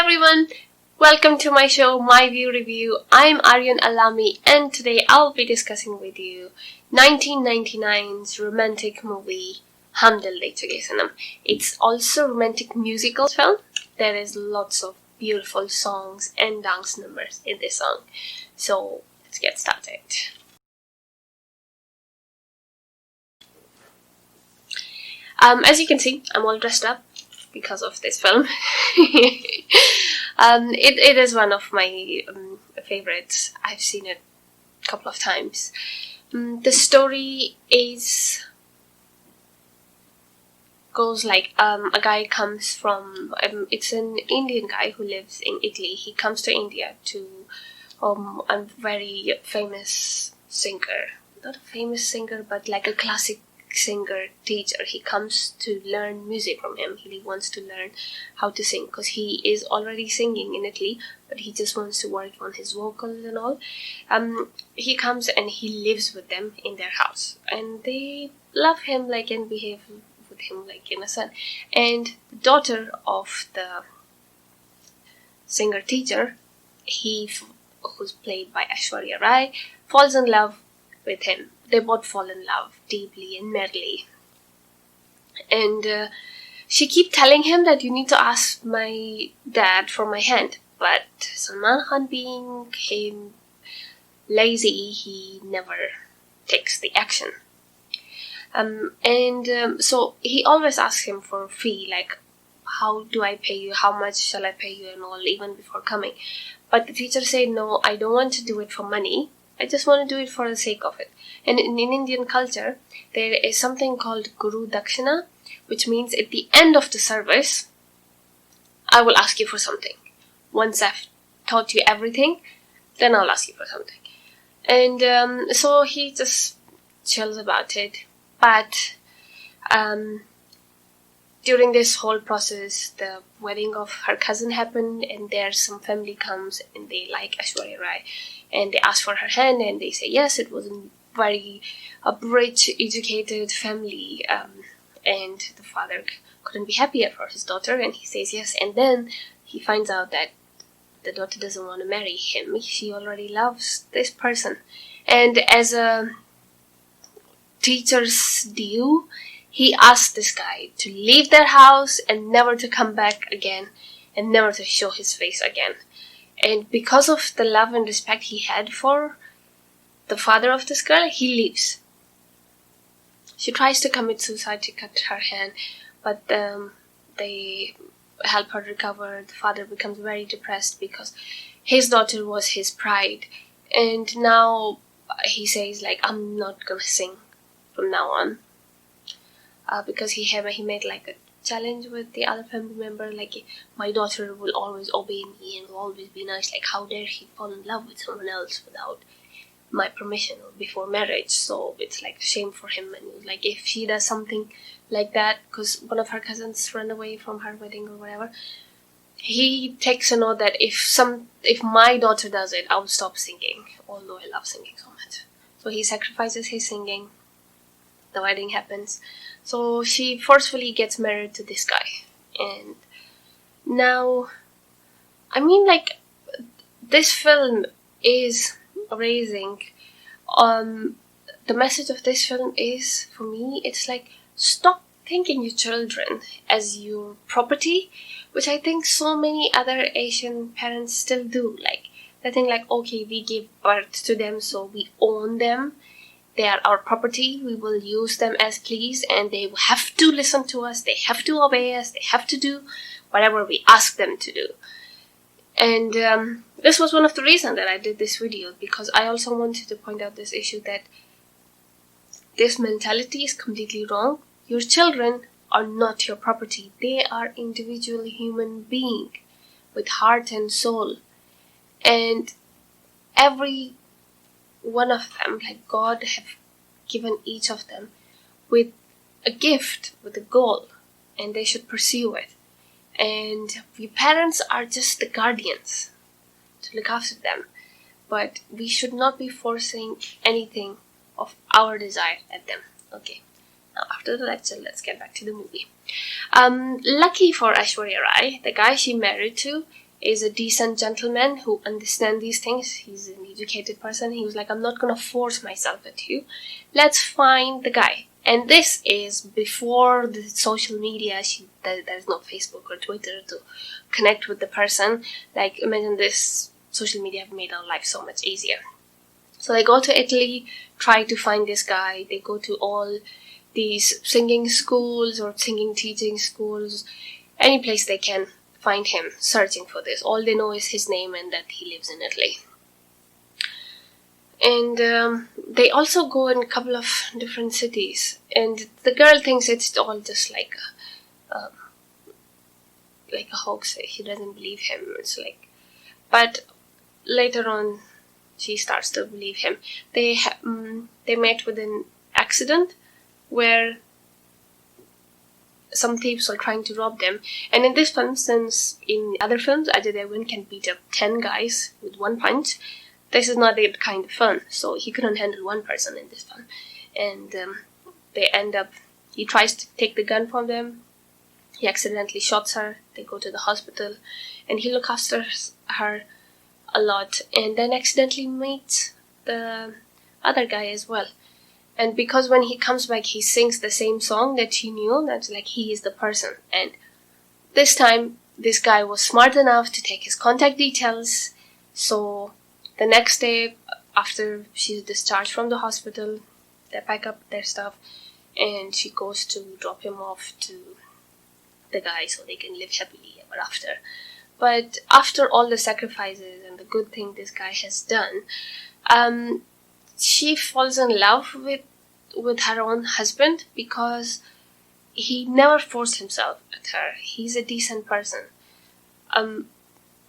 everyone, welcome to my show, My View Review. I'm Arian Al Lami and today I'll be discussing with you 1999's romantic movie Hum Dil De Chuke Sanam. It's also a romantic musical film. There is lots of beautiful songs and dance numbers in this song. So let's get started. As you can see, I'm all dressed up because of this film. It is one of my favorites. I've seen it a couple of times. The story goes like a guy comes from it's an Indian guy who lives in Italy. He comes to India to a very famous singer, not a famous singer but like a classic singer teacher. He comes to learn music from him. He wants to learn how to sing because he is already singing in Italy, but he just wants to work on his vocals and all. He comes and he lives with them in their house, and they love him and behave with him like a son. And the daughter of the singer teacher, who's played by Aishwarya Rai, falls in love with him. They both fall in love deeply and madly. And she keeps telling him that you need to ask my dad for my hand. But Salman Khan, being him lazy, he never takes the action. So he always asks him for a fee, like, how do I pay you? How much shall I pay you and all, even before coming. But the teacher said, no, I don't want to do it for money. I just want to do it for the sake of it. And in Indian culture, there is something called Guru Dakshina, which means at the end of the service, I will ask you for something. Once I've taught you everything, then I'll ask you for something. And so he just chills about it. But during this whole process, the wedding of her cousin happened, and there's some family comes and they like Aishwarya Rai, and they ask for her hand, and they say yes. It was a rich, educated family, and the father couldn't be happier for his daughter, and he says yes. And then he finds out that the daughter doesn't want to marry him. She already loves this person, and as a teacher's due, he asked this guy to leave their house and never to come back again and never to show his face again. And because of the love and respect he had for the father of this girl, he leaves. She tries to commit suicide to cut her hand, but they help her recover. The father becomes very depressed because his daughter was his pride. And now he says, I'm not gonna sing from now on. Because he made a challenge with the other family member, my daughter will always obey me and will always be nice. How dare he fall in love with someone else without my permission or before marriage? So it's a shame for him. And if she does something like that, because one of her cousins ran away from her wedding or whatever, he takes a note that if my daughter does it, I'll stop singing, although I love singing so much. So he sacrifices his singing. The wedding happens. So she forcefully gets married to this guy. And now, this film is raising, the message of this film is, for me, it's stop thinking your children as your property, which I think so many other Asian parents still do. They think okay, we give birth to them, so we own them. They are our property. We will use them as please, and they have to listen to us. They have to obey us. They have to do whatever we ask them to do. And this was one of the reasons that I did this video, because I also wanted to point out this issue that this mentality is completely wrong. Your children are not your property. They are individual human beings with heart and soul. And every one of them, God have given each of them with a gift, with a goal, and they should pursue it. And we parents are just the guardians to look after them, but we should not be forcing anything of our desire at them. Okay, now after the lecture, let's get back to the movie. Lucky for Aishwarya Rai, the guy she married to is a decent gentleman who understands these things. He's an educated person. He was like, I'm not gonna force myself at you. Let's find the guy. And this is before the social media. There's no Facebook or Twitter to connect with the person. Like, imagine this, social media have made our life so much easier. So they go to Italy, try to find this guy. They go to all these singing schools or singing teaching schools, any place they can find him, searching for this. All they know is his name and that he lives in Italy. And they also go in a couple of different cities, and the girl thinks it's all just like a hoax. She doesn't believe him. It's like, but later on, she starts to believe him. They met with an accident where some thieves are trying to rob them. And in this film, since in other films Ajay Devgn can beat up 10 guys with one punch, this is not that kind of film, so he couldn't handle one person in this film. And they end up, he tries to take the gun from them, he accidentally shoots her, they go to the hospital, and he looks after her a lot, and then accidentally meets the other guy as well. And because when he comes back, he sings the same song that she knew, that's like he is the person. And this time, this guy was smart enough to take his contact details. So the next day, after she's discharged from the hospital, they pack up their stuff and she goes to drop him off to the guy so they can live happily ever after. But after all the sacrifices and the good thing this guy has done, she falls in love with her own husband because he never forced himself at her. He's a decent person.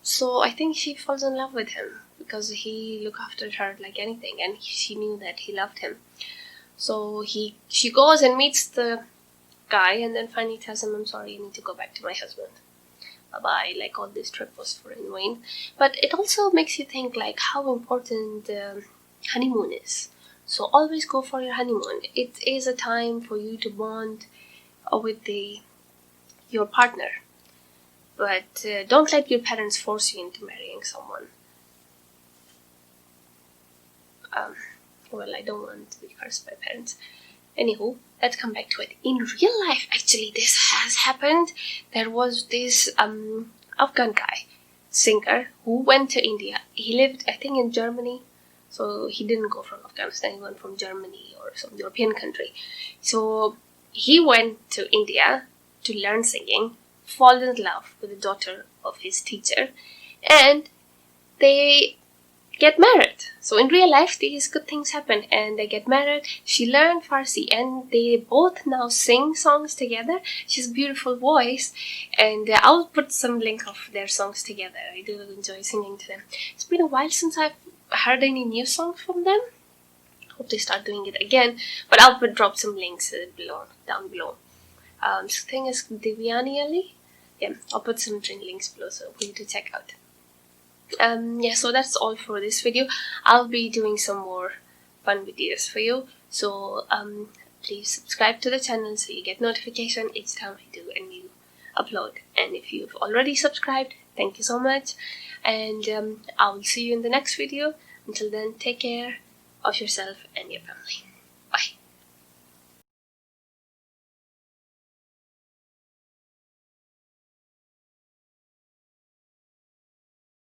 So I think she falls in love with him because he looked after her like anything, and she knew that he loved him. So she goes and meets the guy, and then finally tells him, I'm sorry, I need to go back to my husband. Bye-bye, like all this trip was for in vain. But it also makes you think like how important honeymoon is. So always go for your honeymoon. It is a time for you to bond with your partner. But don't let your parents force you into marrying someone. Well, I don't want to be cursed by parents. Anywho, let's come back to it. In real life, actually, this has happened. There was this Afghan guy, singer, who went to India. He lived, I think, in Germany. So he didn't go from Afghanistan, he went from Germany or some European country. So he went to India to learn singing, fall in love with the daughter of his teacher, and they get married. So in real life, these good things happen, and they get married. She learned Farsi, and they both now sing songs together. She has a beautiful voice, and I'll put some link of their songs together. I do enjoy singing to them. It's been a while since I've heard any new songs from them. Hope they start doing it again, but I'll drop some links down below. This thing is Divyani Ali. Yeah, I'll put some links below so for you to check out. Yeah, so that's all for this video. I'll be doing some more fun videos for you, so please subscribe to the channel so you get notification each time I do a new upload. And if you've already subscribed, thank you so much, and I will see you in the next video. Until then, take care of yourself and your family.